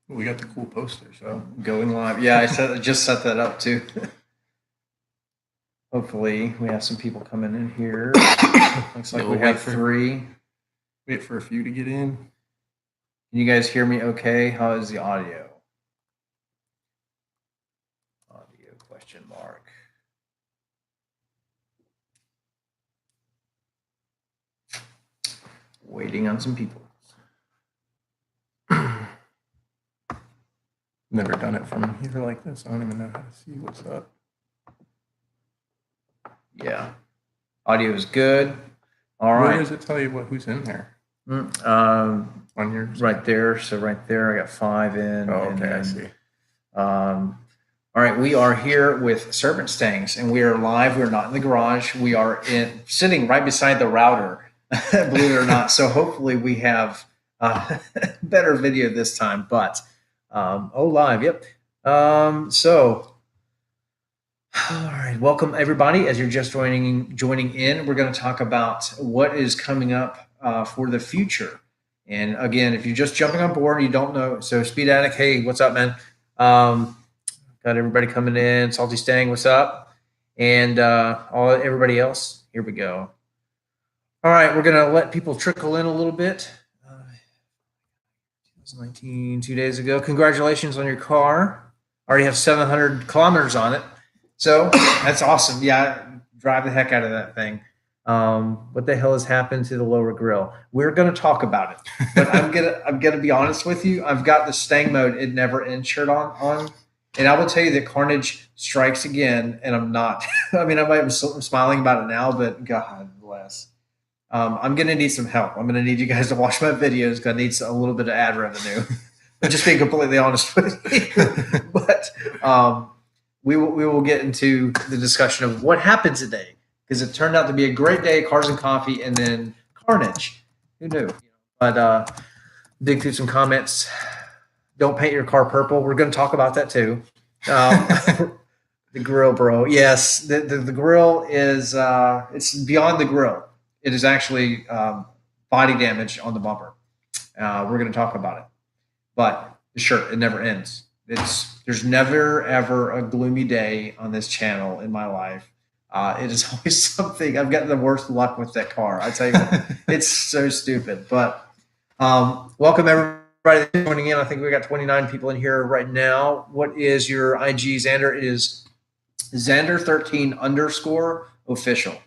We got the cool poster, so Going live. Yeah, I just set that up too. Hopefully, we have some people coming in here. Looks like Yeah, we we'll have three. wait for a few to get in. Can you guys hear me okay? How is the audio? Audio question mark. Waiting on some people. Never done it from here like this. I don't even know how to see what's up. Yeah. Audio is good. All Where right. does it tell you who's in there? On yours? Right there. So right there, I got 5 in. Oh, okay, I see. All right, we are here with Serpent Stangs, and we are live. We're not in the garage. We are sitting right beside the router, believe it or not. So hopefully we have better video this time. But live, yep. So, all right, welcome everybody. As you're just joining in, we're going to talk about what is coming up for the future. And again, if you're just jumping on board, you don't know. So, Speed Addict, hey, what's up, man? Got everybody coming in. Salty Stang, what's up? And everybody else, here we go. All right, we're going to let people trickle in a little bit. 2019, 2 days ago. Congratulations on your car. Already have 700 kilometers on it. So that's awesome. Yeah, drive the heck out of that thing. What the hell has happened to the lower grill? We're going to talk about it, but I'm gonna be honest with you. I've got the Stang mode "It Never Ends" shirt on, and I will tell you that carnage strikes again. And I'm not. I mean, I'm smiling about it now, but God bless. I'm going to need some help. I'm going to need you guys to watch my videos because I need a little bit of ad revenue. I'm just being completely honest with you. But we will get into the discussion of what happened today because it turned out to be a great day, cars and coffee, and then carnage. Who knew? But dig through some comments. Don't paint your car purple. We're going to talk about that too. The grill, bro. Yes, the grill is it's beyond the grill. It is actually body damage on the bumper. We're going to talk about it. But the shirt, it never ends. There's never ever a gloomy day on this channel in my life. It is always something. I've gotten the worst luck with that car. I tell you what, it's so stupid. But welcome everybody joining in. I think we got 29 people in here right now. What is your IG, Xander? It is Xander13_official.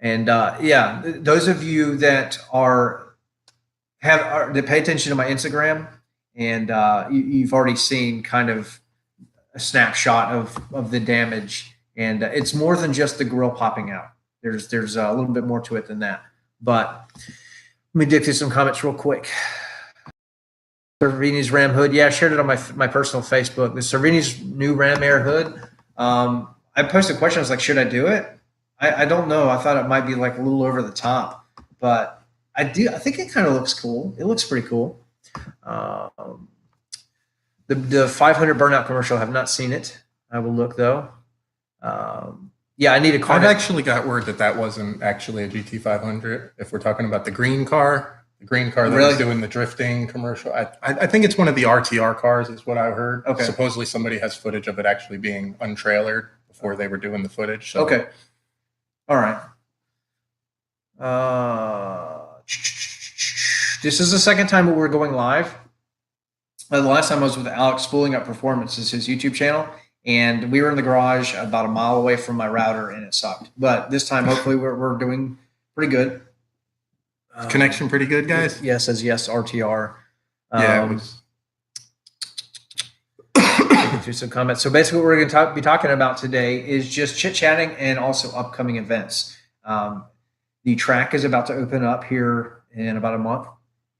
And yeah, those of you that that pay attention to my Instagram, and you've already seen kind of a snapshot of the damage, and it's more than just the grill popping out. There's a little bit more to it than that. But let me dig through some comments real quick. Cervini's Ram hood, yeah, I shared it on my personal Facebook. The Cervini's new Ram Air hood. I posted a question. I was like, should I do it? I don't know. I thought it might be like a little over the top, but I think it kind of looks cool. It looks pretty cool. The 500 burnout commercial, I have not seen it. I will look though. Yeah, I need a car. I've actually got word that wasn't actually a GT500. If we're talking about the green car that was doing the drifting commercial, I think it's one of the RTR cars is what I heard. Okay. Supposedly somebody has footage of it actually being untrailered before they were doing the footage. So. Okay. All right. This is the second time we're going live. The last time I was with Alex Spooling Up Performances, his YouTube channel, and we were in the garage about a mile away from my router, and it sucked. But this time, hopefully, we're doing pretty good. Connection pretty good, guys? Yes, says yes, RTR. Yeah, it was. Through some comments. So basically what we're going to be talking about today is just chit-chatting and also upcoming events. The track is about to open up here in about a month,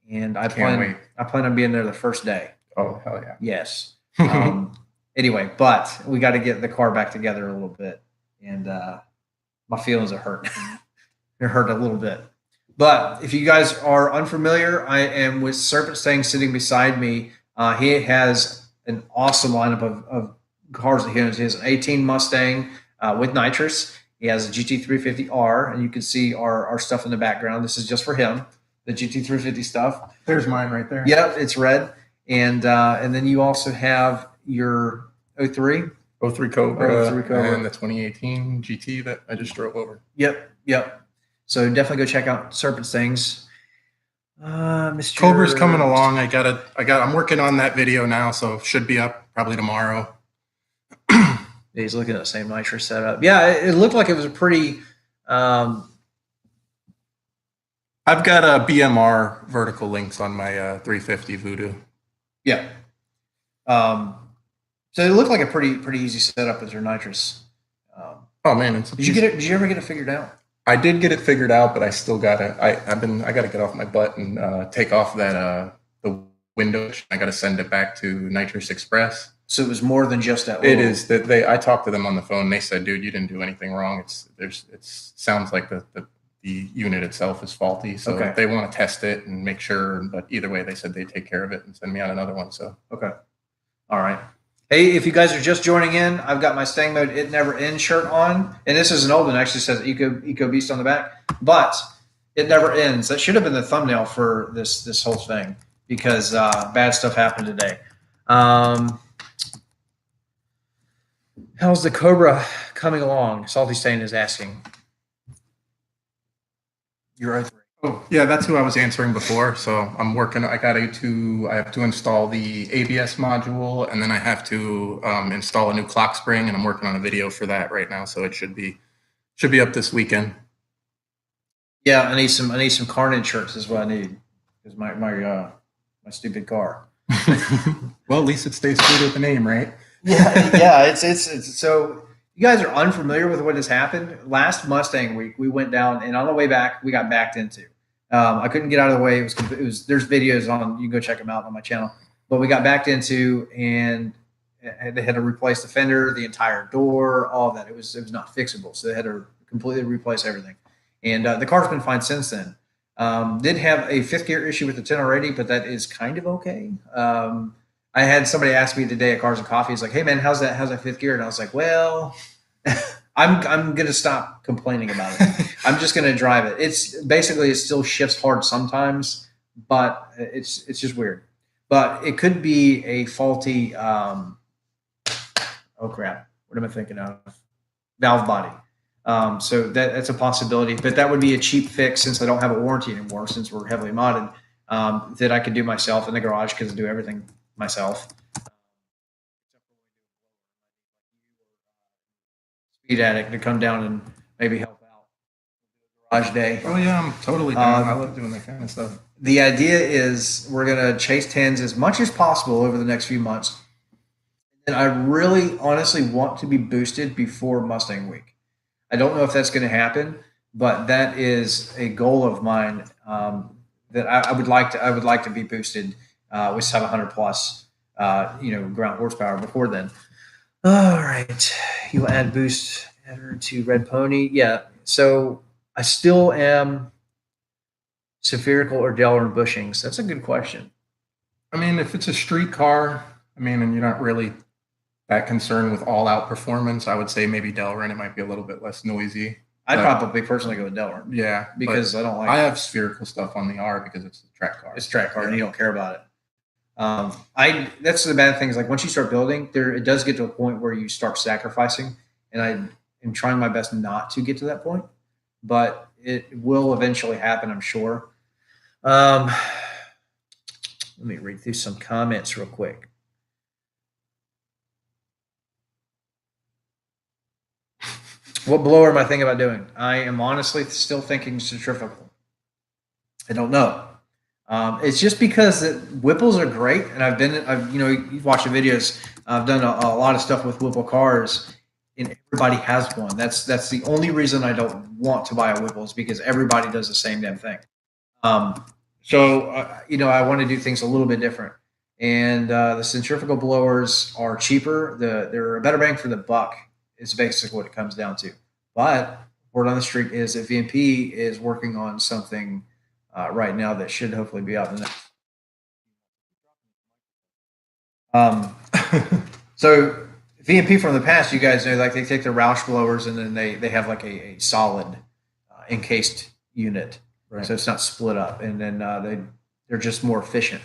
and I plan on being there the first day. Oh, hell yeah. Yes. Anyway, but we got to get the car back together a little bit, and my feelings are hurt. They're hurt a little bit. But if you guys are unfamiliar, I am with Serpent Stang sitting beside me. He has an awesome lineup of cars that he owns. He has an 18 Mustang with nitrous. He has a GT350R, and you can see our stuff in the background. This is just for him, the GT350 stuff. There's mine right there. Yep, it's red. And then you also have your 03. 03 Cobra, 03 Cobra. and the 2018 GT that I just drove over. Yep. So definitely go check out Serpent Stangs. Mr. Cobra's coming along. I'm working on that video now, so it should be up probably tomorrow. He's looking at the same nitrous setup. Yeah, it looked like it was a pretty. I've got a BMR vertical links on my 350 Voodoo. Yeah. So it looked like a pretty easy setup with your nitrous. Oh man, did you ever get it figured out? I did get it figured out, but I still gotta. I gotta get off my butt and take off that the window. I gotta send it back to Nitrous Express. So it was more than just that. It is that I talked to them on the phone. They said, "Dude, you didn't do anything wrong. It sounds like the unit itself is faulty. So they want to test it and make sure. But either way, they said they'd take care of it and send me out another one. So okay, all right. Hey, if you guys are just joining in, I've got my Stang Mode It Never Ends shirt on, and this is an old one. It actually says Eco Beast on the back, but it never ends. That should have been the thumbnail for this whole thing because bad stuff happened today. How's the Cobra coming along? Salty Stain is asking. You're right. Oh yeah, that's who I was answering before. So I'm working. I have to install the ABS module, and then I have to install a new clock spring, and I'm working on a video for that right now. So it should be up this weekend. Yeah, I need some Carnage shirts is what I need because my stupid car. Well, at least it stays true to the name, right? yeah. It's so. You guys are unfamiliar with what has happened. Last Mustang week, we went down, and on the way back, we got backed into. I couldn't get out of the way. It was. There's videos on. You can go check them out on my channel. But we got backed into, and they had to replace the fender, the entire door, all of that. It was not fixable, so they had to completely replace everything. And the car's been fine since then. Did have a fifth gear issue with the 1080, but that is kind of okay. I had somebody ask me today at Cars and Coffee. He's like, "Hey man, how's that fifth gear?" And I was like, "Well, I'm gonna stop complaining about it. I'm just gonna drive it. It still shifts hard sometimes, but it's just weird. But it could be a faulty. Oh crap! What am I thinking of? Valve body. So that's a possibility, but that would be a cheap fix since I don't have a warranty anymore. Since we're heavily modded, that I could do myself in the garage because I do everything myself. Speed Addict to come down and maybe help out garage day. Oh yeah, I'm totally down. I love doing that kind of stuff. The idea is we're gonna chase 10s as much as possible over the next few months, and I really honestly want to be boosted before Mustang week. I don't know if that's going to happen, but that is a goal of mine that I would like to be boosted with 700 plus, ground horsepower before then. All right, you add boost adder to Red Pony, yeah. So I still am spherical or Delrin bushings. That's a good question. I mean, if it's a street car, and you're not really that concerned with all-out performance, I would say maybe Delrin. It might be a little bit less noisy. I'd probably personally go with Delrin. Yeah, because I don't like. I have spherical stuff on the R because it's a track car. It's a track car, and you don't care about it. That's the bad thing is like once you start building, it does get to a point where you start sacrificing, and I am trying my best not to get to that point, but it will eventually happen, I'm sure. Let me read through some comments real quick. What blower am I thinking about doing? I am honestly still thinking centrifugal. I don't know. It's just because Whipples are great, and you've watched the videos. I've done a lot of stuff with Whipple cars, and everybody has one. That's the only reason I don't want to buy a Whipple is because everybody does the same damn thing. So I want to do things a little bit different. And the centrifugal blowers are cheaper. They're a better bang for the buck. Is basically what it comes down to. But word on the street is that VMP is working on something right now that should hopefully be out in the next. So VMP from the past, you guys know, like they take the Roush blowers and then they have like a solid encased unit, right. So it's not split up, and then they're just more efficient.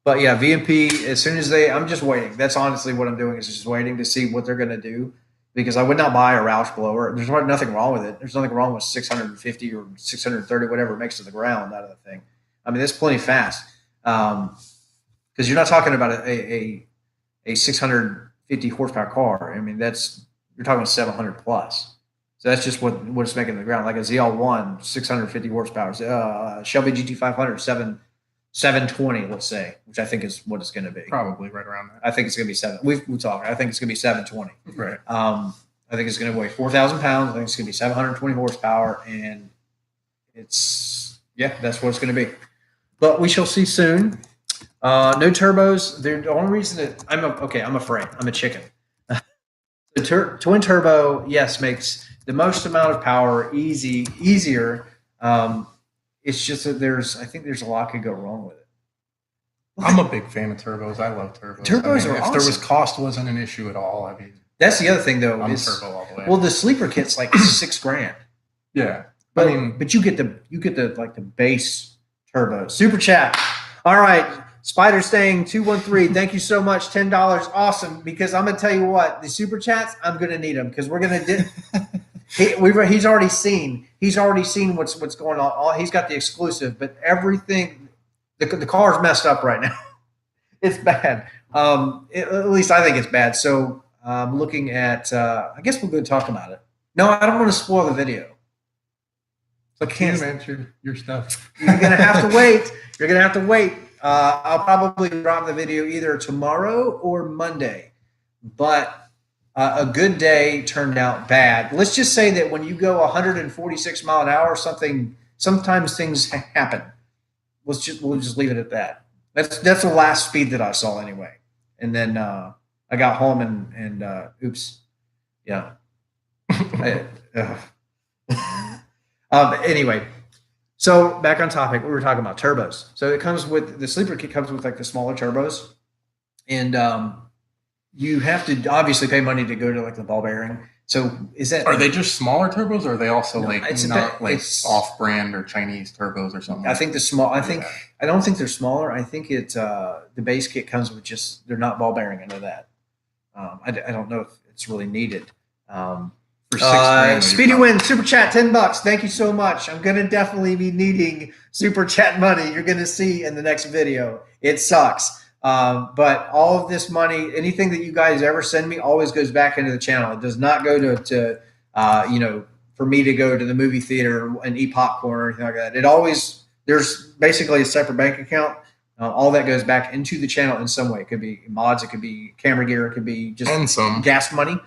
But yeah, VMP, as soon as I'm just waiting. That's honestly what I'm doing, is just waiting to see what they're going to do, because I would not buy a Roush blower. There's nothing wrong with it. There's nothing wrong with 650 or 630, whatever it makes to the ground out of the thing. I mean, that's plenty fast. Because you're not talking about a 650 horsepower car. I mean, you're talking 700 plus. So that's just what it's making to the ground. Like a ZL1, 650 horsepower. Shelby GT500, 720, let's say, which I think is what it's going to be. Probably right around that. I think it's going to be we talked. I think it's going to be 720. Right. I think it's going to weigh 4,000 pounds. I think it's going to be 720 horsepower, and that's what it's going to be. But we shall see soon. No turbos. The only reason that I'm afraid. I'm a chicken. The twin turbo, yes, makes the most amount of power easier. It's just that I think there's a lot could go wrong with it. I'm a big fan of turbos. I love turbos. Turbos are if awesome. There was cost wasn't an issue at all. I mean, that's the other thing though. I'm turbo all the way. Well, the sleeper kit's like $6,000. Yeah, but you get the base turbo. Super chat. All right, Spider Stang 213. Thank you so much. $10. Awesome. Because I'm gonna tell you what, the super chats, I'm gonna need them, because we're gonna he's already seen what's going on. He's got the exclusive, but everything, the car's messed up right now. It's bad. At least I think it's bad. So I'm looking at. I guess we're going to talk about it. No, I don't want to spoil the video. So I can't answer your stuff. You're gonna have to wait. You're gonna have to wait. I'll probably drop the video either tomorrow or Monday, but. A good day turned out bad. Let's just say that when you go 146 mile an hour, sometimes things happen. We'll just leave it at that. That's the last speed that I saw anyway. And then I got home and oops, yeah. Anyway, so back on topic, we were talking about turbos. So it comes with the sleeper kit comes with like the smaller turbos, and you have to obviously pay money to go to like the ball bearing. So are they just smaller turbos, or are they also it's off-brand or Chinese turbos or something? I think I don't think they're smaller. I think the base kit comes with they're not ball bearing. I know that. I don't know if it's really needed. For $6,000, Speedy Win super chat $10. Thank you so much. I'm gonna definitely be needing super chat money. You're gonna see in the next video. It sucks. But all of this money, anything that you guys ever send me, always goes back into the channel. It does not go to for me to go to the movie theater and eat popcorn or anything like that. There's basically a separate bank account. All that goes back into the channel in some way. It could be mods, it could be camera gear, it could be just gas money.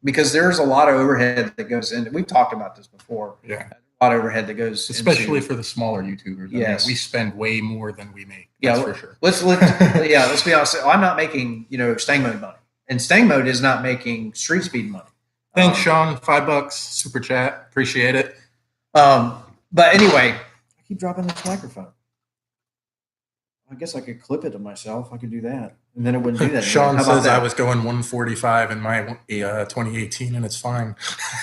Because there's a lot of overhead that goes in. We've talked about this before. Yeah. A lot of overhead that goes especially for the smaller YouTubers. Yes. I mean, we spend way more than we make. That's for sure. Let's be honest. I'm not making Stang mode money, and Stang mode is not making street speed money. Thanks, Sean. $5 super chat. Appreciate it. But anyway, I keep dropping this microphone. I guess I could clip it to myself. I could do that, and then it wouldn't do that. Sean says I was going 145 in my 2018, and it's fine.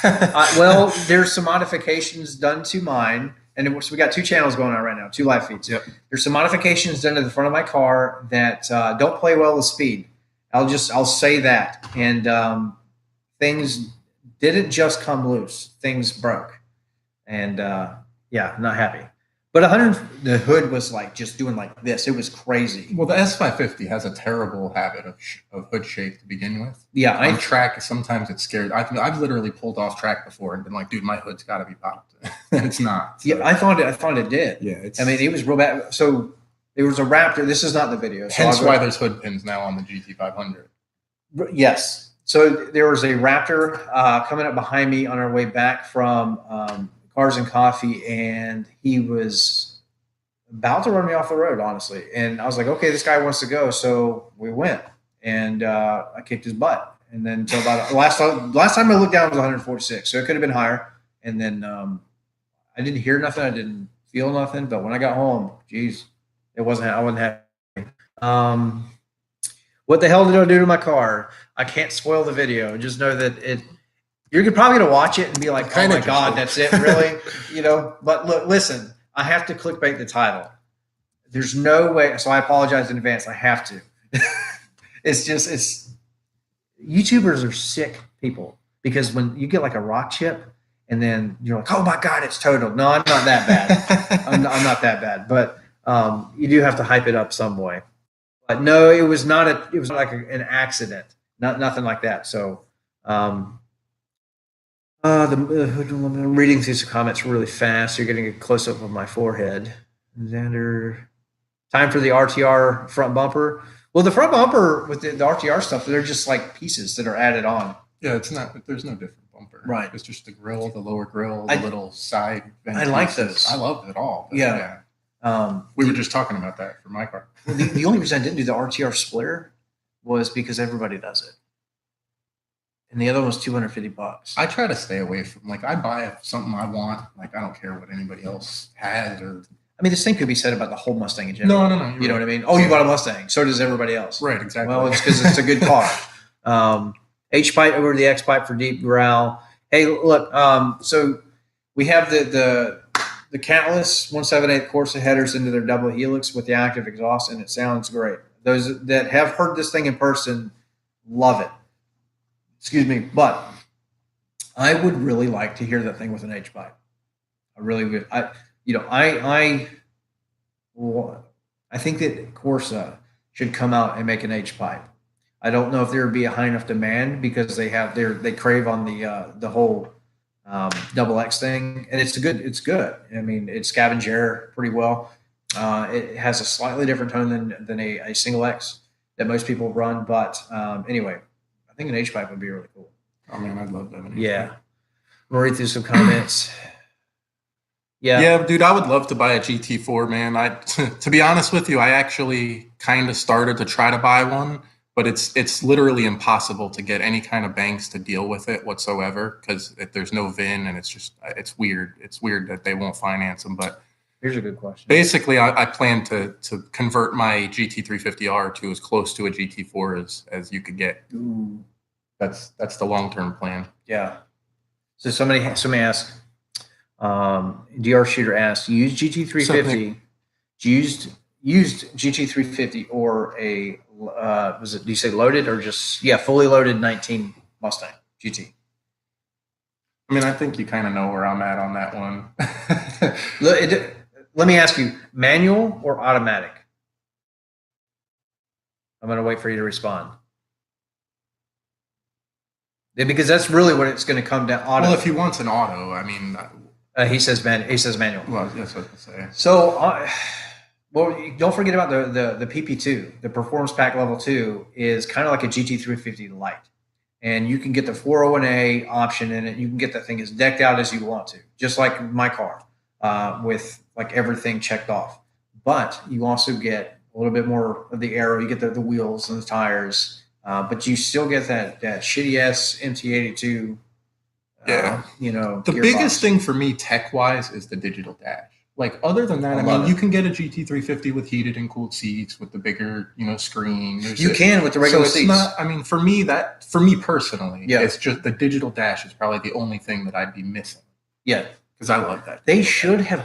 Well, there's some modifications done to mine, and we got two channels going on right now, two live feeds. Yep. There's some modifications done to the front of my car that don't play well with speed. I'll say that, and things didn't just come loose; things broke, and not happy. But the hood was like just doing like this. It was crazy. Well, the S550 has a terrible habit of hood shape to begin with. Yeah, on track, sometimes it's scared. I've literally pulled off track before and been like, dude, my hood's got to be popped. It's not. So. Yeah, I thought it did. Yeah, it was real bad. So there was a Raptor. This is not the video. So hence why there's hood pins now on the GT500. Yes. So there was a Raptor coming up behind me on our way back from Cars and Coffee, and he was about to run me off the road, honestly. And I was like, okay, this guy wants to go, so we went, and I kicked his butt. And then until about last time I looked down was 146, so it could have been higher. And then I didn't hear nothing, I didn't feel nothing. But when I got home, geez, I wasn't happy. What the hell did I do to my car? I can't spoil the video. Just know that you're probably going to watch it and be like, oh my God, that's it, really? But look, listen, I have to clickbait the title. there's no way. So I apologize in advance. I have to. It's YouTubers are sick people because when you get like a rock chip and then you're like, oh my God, it's totaled. No, I'm not that bad. I'm not that bad, but you do have to hype it up some way. But no, it was not it was like an accident, nothing like that. So, I'm reading through some comments really fast. You're getting a close up of my forehead. Xander, time for the RTR front bumper. Well, the front bumper with the RTR stuff, they're just like pieces that are added on. Yeah, it's not. There's no different bumper. Right. It's just the grill, the lower grill, the little side. I like those. I love it all. Yeah. We were just talking about that for my car. The only reason I didn't do the RTR splitter was because everybody does it. And the other one was $250. I try to stay away from, like, I buy something I want. Like, I don't care what anybody else has or. I mean, this thing could be said about the whole Mustang in general. No. You know what I mean? Oh, you bought a Mustang. So does everybody else. Right, exactly. Well, it's because it's a good car. H-pipe over the X-pipe for deep growl. Hey, look, so we have the Catalyst 178 Corsa headers into their double helix with the active exhaust, and it sounds great. Those that have heard this thing in person love it. Excuse me, but I would really like to hear that thing with an H-pipe. I really would. I think that Corsa should come out and make an H-pipe. I don't know if there would be a high enough demand because they crave on the whole double X thing, and it's good. I mean, it scavenge air pretty well. It has a slightly different tone than a single X that most people run, but anyway, I think an H pipe would be really cool. I mean, I'd love that. Yeah, we'll read through some comments. Yeah, dude, I would love to buy a GT4, man. To be honest with you, I actually kind of started to try to buy one. But it's literally impossible to get any kind of banks to deal with it whatsoever because there's no VIN and it's weird. It's weird that they won't finance them. But here's a good question. Basically, I plan to convert my GT350R to as close to a GT4 as you could get. Ooh. That's the long-term plan. Yeah. So somebody asked, DR Shooter asked, used GT350, used GT350 or a do you say loaded or just fully loaded 19 Mustang GT? I mean, I think you kind of know where I'm at on that one. Let me ask you, manual or automatic? I'm going to wait for you to respond. Because that's really what it's going to come down. Auto. Well, if he wants an auto, I mean, he says manual. Well, that's what I say. So. Well, don't forget about the PP2. The Performance Pack Level 2 is kind of like a GT350 Lite. And you can get the 401A option in it. You can get that thing as decked out as you want to, just like my car, with like everything checked off. But you also get a little bit more of the aero. You get the wheels and the tires. But you still get that shitty-ass MT82. Yeah. The biggest thing for me tech-wise is the digital dash. Like, other than that, I mean, you can get a GT350 with heated and cooled seats with the bigger, screen. You can with the regular seats. Not, I mean, for me personally, it's just the digital dash is probably the only thing that I'd be missing. Yeah. Because I love that. They should have